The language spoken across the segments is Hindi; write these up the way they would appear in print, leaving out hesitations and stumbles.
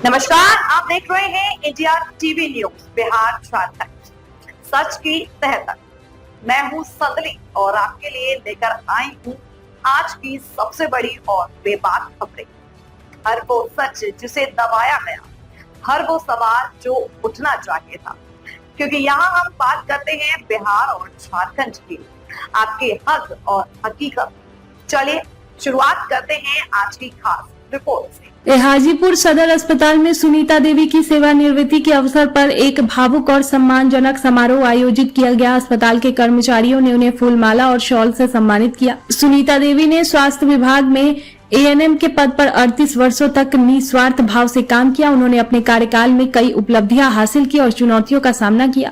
नमस्कार, आप देख रहे हैं India TV news Bihar Jharkhand सच की तह तक। मैं हूं सदली और आपके लिए लेकर आई हूं आज की सबसे बड़ी और बेबाक खबरें। हर वो सच जिसे दबाया गया, हर वो सवाल जो उठना चाहिए था, क्योंकि यहाँ हम बात करते हैं बिहार और झारखंड की, आपके हक और हकीकत। चलिए शुरुआत करते हैं आज की खास रिपोर्ट से। हाजीपुर सदर अस्पताल में सुनीता देवी की सेवानिवृत्ति के अवसर पर एक भावुक और सम्मानजनक समारोह आयोजित किया गया। अस्पताल के कर्मचारियों ने उन्हें फूलमाला और शॉल से सम्मानित किया। सुनीता देवी ने स्वास्थ्य विभाग में एएनएम के पद पर 38 वर्षों तक निस्वार्थ भाव से काम किया। उन्होंने अपने कार्यकाल में कई उपलब्धियां हासिल की और चुनौतियों का सामना किया।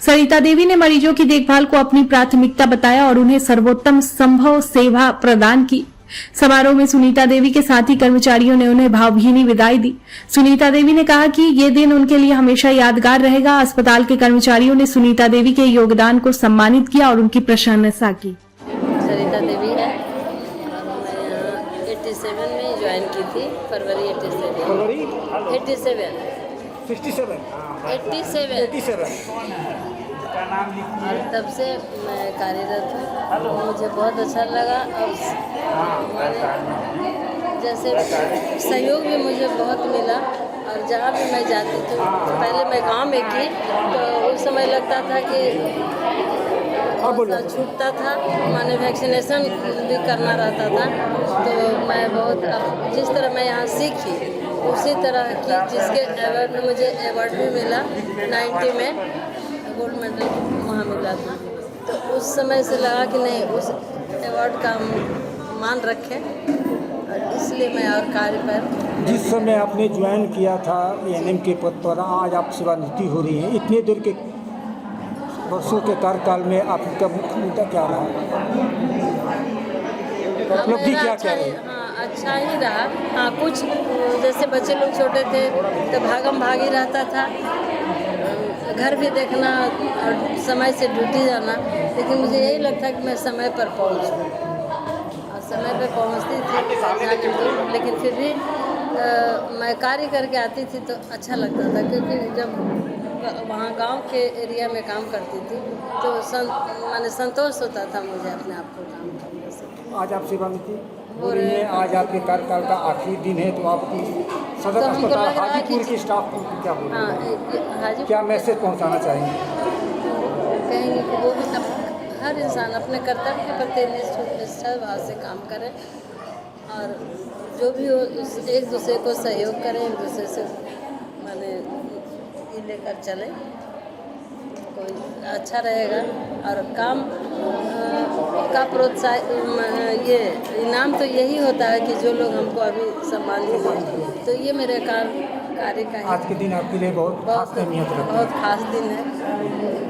सरिता देवी ने मरीजों की देखभाल को अपनी प्राथमिकता बताया और उन्हें सर्वोत्तम संभव सेवा प्रदान की। समारोह में सुनीता देवी के साथी कर्मचारियों ने उन्हें भावभीनी विदाई दी। सुनीता देवी ने कहा कि ये दिन उनके लिए हमेशा यादगार रहेगा। अस्पताल के कर्मचारियों ने सुनीता देवी के योगदान को सम्मानित किया और उनकी प्रशंसा की। सरिता देवी है और मैं यहाँ 87 में ज्वाइन की थी, फरवरी 87 और तब से मैं कार्यरत हूँ। मुझे बहुत अच्छा लगा और जैसे सहयोग भी मुझे बहुत मिला। और जहाँ भी मैं जाती थी, तो पहले मैं गांव में की तो उस समय लगता था कि छूटता था, माने वैक्सीनेशन भी करना रहता था। तो मैं बहुत जिस तरह मैं यहाँ सीखी उसी तरह की, जिसके अवार्ड में मुझे अवार्ड भी मिला 90 में, गोल्ड मेडल वहाँ मिला था। तो उस समय से लगा कि नहीं, उस अवार्ड का हम मान रखें और इसलिए मैं और कार्य पर। जिस समय आपने ज्वाइन किया था एएनएम के पद पर, आज आप सेवानिवृत्ति हो रही हैं, इतने दूर के वर्षों के कार्यकाल में आपका मुख्य मुद्दा क्या रहा, उपलब्धि क्या रही? हाँ, अच्छा ही रहा। हाँ, कुछ जैसे बच्चे लोग छोटे थे तो भागम भागी रहता था, घर भी देखना और समय से ड्यूटी जाना। लेकिन मुझे यही लगता कि मैं समय पर पहुंचूं और समय पर पहुंचती थी। लेकिन फिर भी मैं कार्य करके आती थी तो अच्छा लगता था, क्योंकि जब वहाँ गांव के एरिया में काम करती थी तो माने संतोष होता था मुझे अपने आप को काम करने से। आज आप सेवानिवृत्ति हो रही है, आज आपके कार्यकाल का आखिरी दिन है, तो आप सदर अस्पताल हाजीपुर के स्टाफ को क्या बोलेंगे, क्या मैसेज पहुंचाना चाहेंगे? कहेंगे कि वो भी हर इंसान अपने कर्तव्य के प्रति निष्ठा भाव से काम करे और जो भी हो एक दूसरे को सहयोग करें, एक दूसरे से माने लेकर चले, कोई अच्छा रहेगा। और काम का प्रोत्साहन, ये इनाम तो यही होता है कि जो लोग हमको अभी सम्मान दिए, तो ये मेरे कार्य का आज के दिन आपके लिए बहुत खास अहमियत रखता है। बहुत खास दिन है।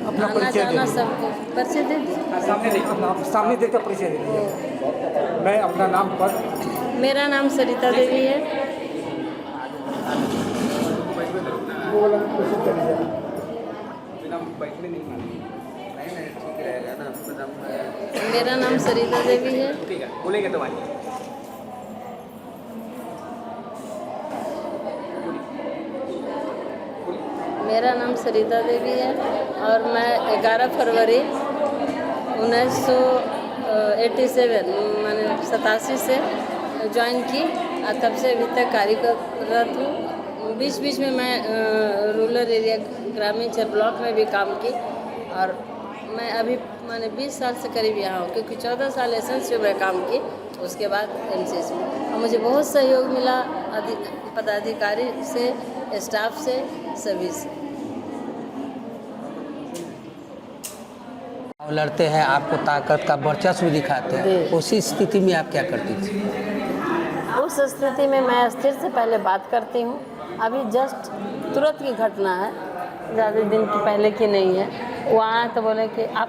अपना आना परिचय जाना सबको परिचय दे दीजिए। सामने देकर परिचय दे दीजिए। मैं अपना नाम पर, मेरा नाम सरिता देवी है। मेरा नाम सरिता देवी है। ठीक है, बोलेंगे तो आइए। मेरा नाम सरिता देवी है और मैं 11 फरवरी 1987 माने 87 से ज्वाइन की और तब से अभी तक कार्यरत हूँ। बीच बीच में मैं रूरल एरिया ग्रामीण क्षेत्र ब्लॉक में भी काम की और मैं अभी मैंने 20 साल से करीब यहाँ हूँ, क्योंकि 14 साल एसएनसी में काम की, उसके बाद एमसीसी में। और मुझे बहुत सहयोग मिला पदाधिकारी से, स्टाफ से, सभी से। लड़ते हैं, आपको ताकत का वर्चस्व दिखाते हैं, उसी स्थिति में आप क्या करती थी? उस स्थिति में मैं स्थिर से पहले बात करती हूँ। अभी जस्ट तुरंत की घटना है, ज़्यादा दिन की पहले की नहीं है। वो आए तो बोले कि आप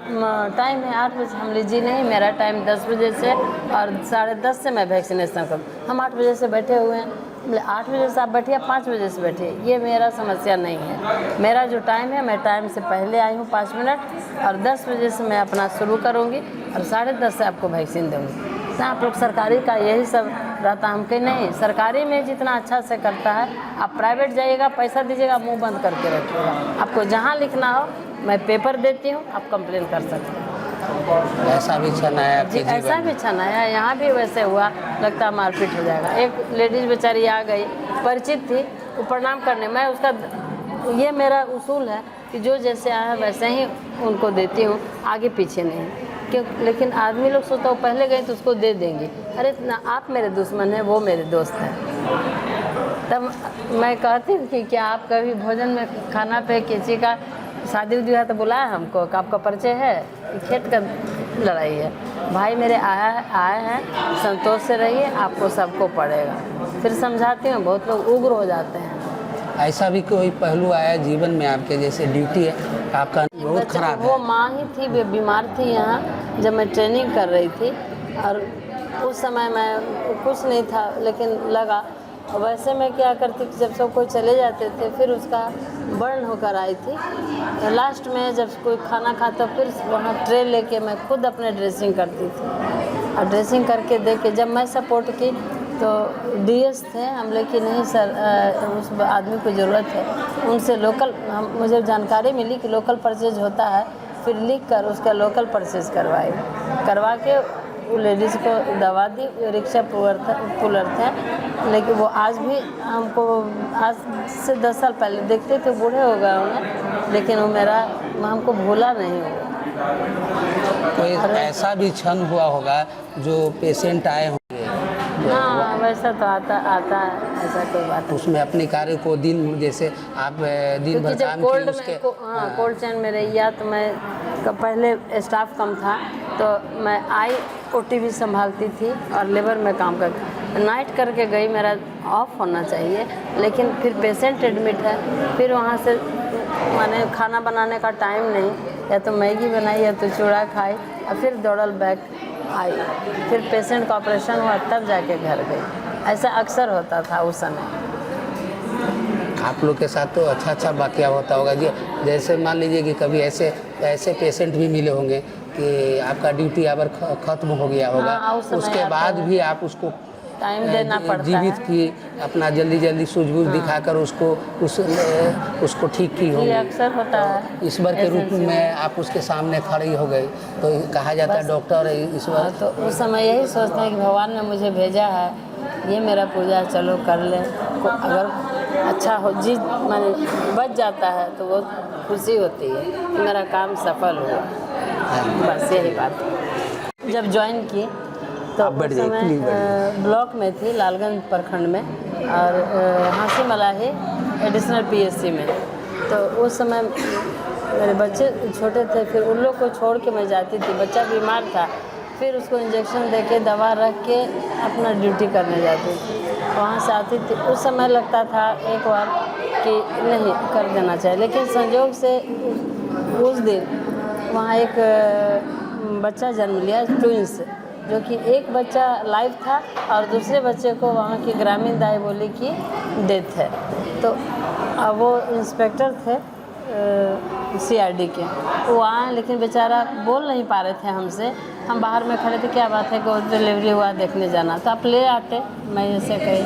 टाइम है 8 बजे। हम लीजिए नहीं, मेरा टाइम 10 बजे से और 10:30 से मैं वैक्सीनेशन करूँ। हम 8 बजे से बैठे हुए हैं। बोले 8 बजे से आप बैठिए, 5 बजे से बैठिए, ये मेरा समस्या नहीं है। मेरा जो टाइम है, मैं टाइम से पहले आई हूँ 5 मिनट और 10 बजे से मैं अपना शुरू करूँगी और 10:30 से आपको वैक्सीन दूँगी। आप लोग सरकारी का यही सब रहता। हम कहीं नहीं, सरकारी में जितना अच्छा से करता है, आप प्राइवेट जाइएगा, पैसा दीजिएगा, मुंह बंद करके रखिएगा। आपको जहाँ लिखना हो मैं पेपर देती हूँ, आप कंप्लेन कर सकते हैं। ऐसा भी क्षण आया जी, आपके ऐसा जीवन भी क्षण आया, यहाँ भी वैसे हुआ, लगता मारपीट हो जाएगा। एक लेडीज़ बेचारी आ गई, परिचित थी, वो प्रणाम करने, मैं उसका, ये मेरा उसूल है कि जो जैसे आया वैसे ही उनको देती हूँ, आगे पीछे नहीं। क्यों? लेकिन आदमी लोग सोचता है पहले गए तो उसको दे देंगे। अरे ना, आप मेरे दुश्मन हैं, वो मेरे दोस्त हैं। तब मैं कहती हूँ कि क्या आप कभी भोजन में खाना पे किसी का शादी उदी है तो बुलाया हमको, कि आपका परिचय है? खेत का लड़ाई है। भाई मेरे आए हैं, संतोष से रहिए, आपको सबको पड़ेगा। फिर समझाती हूँ, बहुत लोग उग्र हो जाते हैं। ऐसा भी कोई पहलू आया जीवन में आपके, जैसे ड्यूटी है आपका बहुत खराब है? वो माँ ही थी, वे बीमार थी यहाँ जब मैं ट्रेनिंग कर रही थी, और उस समय मैं कुछ नहीं था, लेकिन लगा। वैसे मैं क्या करती थी, जब सब कोई चले जाते थे फिर उसका बर्न होकर आई थी। लास्ट में जब कोई खाना खाता फिर वहाँ ट्रे लेके मैं खुद अपने ड्रेसिंग करती थी, और ड्रेसिंग करके दे के जब मैं सपोर्ट की तो डीएस थे हम, लेकिन नहीं सर, उस आदमी को ज़रूरत है, उनसे लोकल मुझे जानकारी मिली कि लोकल परचेज होता है, फिर लिख कर उसका लोकल परचेज करवा के वो लेडीज़ को दवा दी। रिक्शा पुलर थे, लेकिन वो आज भी हमको, आज से 10 साल पहले देखते थे, बूढ़े हो गए उन्हें, लेकिन वो हमको भूला नहीं हुआ। कोई ऐसा भी क्षण हुआ होगा जो पेशेंट आए होंगे? हाँ, वैसा तो आता है, ऐसा कोई बात नहीं। उसमें अपने कार्य को दिन, जैसे आप दिन भर काम किए उसके, कोल्ड चैन में रही, या तो मैं पहले स्टाफ कम था तो मैं ओटी भी संभालती थी और लेबर में काम करती, नाइट करके गई, मेरा ऑफ होना चाहिए, लेकिन फिर पेशेंट एडमिट है, फिर वहाँ से माने खाना बनाने का टाइम नहीं, या तो मैगी बनाई या तो चूड़ा खाई, और फिर दौड़ल बैक आई, फिर पेशेंट का ऑपरेशन हुआ तब जाके घर गई। ऐसा अक्सर होता था उस समय। आप लोग के साथ तो अच्छा वाकया होता होगा जी। जैसे मान लीजिए कि कभी ऐसे पेशेंट भी मिले होंगे कि आपका ड्यूटी आवर ख़त्म हो गया होगा, हाँ, उसके बाद भी आप उसको टाइम देना पड़ता जीवित है। की, अपना जल्दी सूझबूझ दिखाकर उसको ठीक की होगी। ये अक्सर होता है। ईश्वर के रूप में आप उसके सामने खड़ी हो गई, तो कहा जाता है डॉक्टर ईश्वर। तो उस समय यही सोचते हैं कि भगवान ने मुझे भेजा है, ये मेरा पूजा, चलो कर ले। अगर अच्छा हो, जी माने बच जाता है तो वो खुशी होती है कि मेरा काम सफल हुआ। बस यही बात है। जब ज्वाइन की तो उस समय ब्लॉक में थी, लालगंज प्रखंड में, और हाँसी मलाही एडिशनल पीएससी में। तो उस समय मेरे बच्चे छोटे थे, फिर उन लोग को छोड़ के मैं जाती थी, बच्चा बीमार था, फिर उसको इंजेक्शन देके दवा रख के अपना ड्यूटी करने जाती थी। वहाँ से आती थी, उस समय लगता था एक बार कि नहीं कर देना चाहिए, लेकिन संजोग से उस दिन वहाँ एक बच्चा जन्म लिया, ट्विंस, जो कि एक बच्चा लाइव था और दूसरे बच्चे को वहाँ की ग्रामीण दाई बोली कि डेथ है। तो वो इंस्पेक्टर थे सीआरडी के, वो आए, लेकिन बेचारा बोल नहीं पा रहे थे हमसे। हम बाहर में खड़े थे, क्या बात है कि डिलीवरी हुआ देखने जाना, तो आप ले आते, मैं ऐसे कही।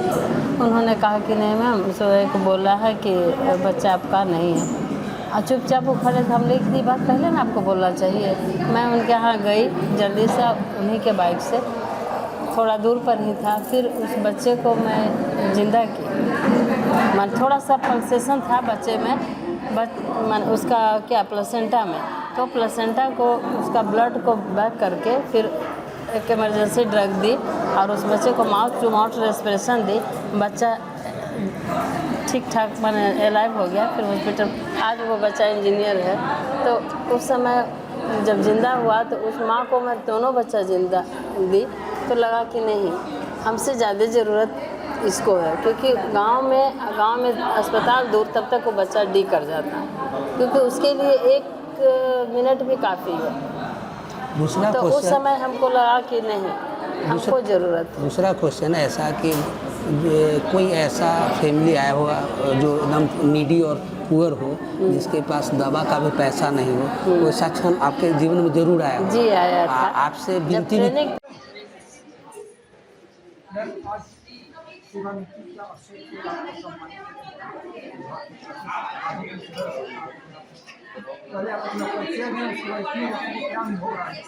उन्होंने कहा कि नहीं मैम, उसको एक बोला है कि बच्चा आपका नहीं है। और चुपचाप वो खड़े थे, हमने इतनी बात पहले ना आपको बोलना चाहिए। मैं उनके यहाँ गई जल्दी से, उन्हीं के बाइक से, थोड़ा दूर पर ही था, फिर उस बच्चे को मैं जिंदा की। मैं थोड़ा सा पल्सेशन था बच्चे में, मैं उसका क्या प्लेसेंटा में, तो प्लेसेंटा को उसका ब्लड को बैक करके फिर एक इमरजेंसी ड्रग दी और उस बच्चे को माउथ टू माउथ रेस्पिरेशन दी। बच्चा ठीक ठाक मैंने एलाइव हो गया। फिर हॉस्पिटल, आज वो बच्चा इंजीनियर है। तो उस समय जब जिंदा हुआ तो उस माँ को मैं दोनों बच्चा जिंदा दी, तो लगा कि नहीं, हमसे ज़्यादा ज़रूरत इसको है, क्योंकि गांव में अस्पताल दूर, तब तक वो बच्चा डी कर जाता है, क्योंकि उसके लिए 1 मिनट भी काफ़ी है। दूसरा तो उस समय हमको लगा कि नहीं, हमको ज़रूरत है। दूसरा क्वेश्चन है ऐसा कि कोई ऐसा फैमिली आया होगा जो एकदम नीडी और पुअर हो, जिसके पास दवा का भी पैसा नहीं हो, वो ऐसा क्षण आपके जीवन में जरूर आया हो? जी आया था। आपसे विनती भी मैम आज सेवानिवृत्ति का अवसर पे आपको सम्मानित पहले आप अपना परिचय दें, उसके बाद इतनी वक्त क्या हो रहा है।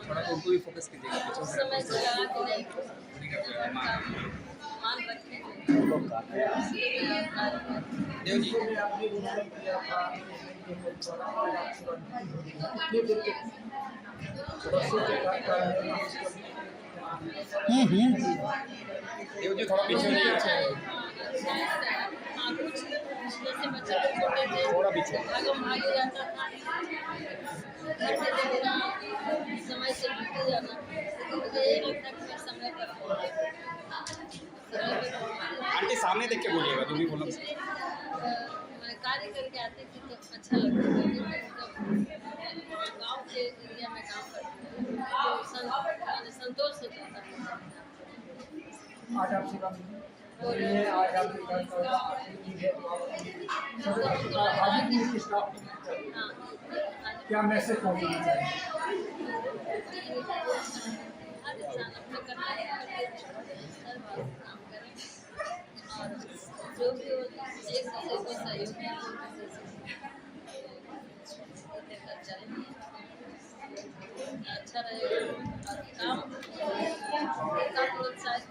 थोड़ा तो उनको भी फोकस कीजिएगा बच्चों से समय से लगा के नहीं मान रखते देव जी देव जी थोड़ा पीछे हो जाइए कुछ जैसे बच्चे लोग छोटे थे थोड़ा पीछे भागम भागी रहता था घर में देखना समय से ड्यूटी जाना लेकिन मुझे यही लगता है कि मैं समय पर आंटी सामने देख के बोलिएगा जो भी बोलना मैं कार्य करके आती थी तो अच्छा लगता था गाँव के एरिया में काम करती तो संतोष होता था आज आप सेवानिवृत्ति बोलिए, आज आपके घर पर आखिरी दिन है तो सदर अस्पताल हाजीपुर की स्टाफ क्या मैसेज पहुंचाना चाहिए। हर इंसान अपने कर्तव्य करके काम करें और जो भी हो एक दूसरे को सहयोग देकर चलें अच्छा रहेगा और काम प्रोत्साहित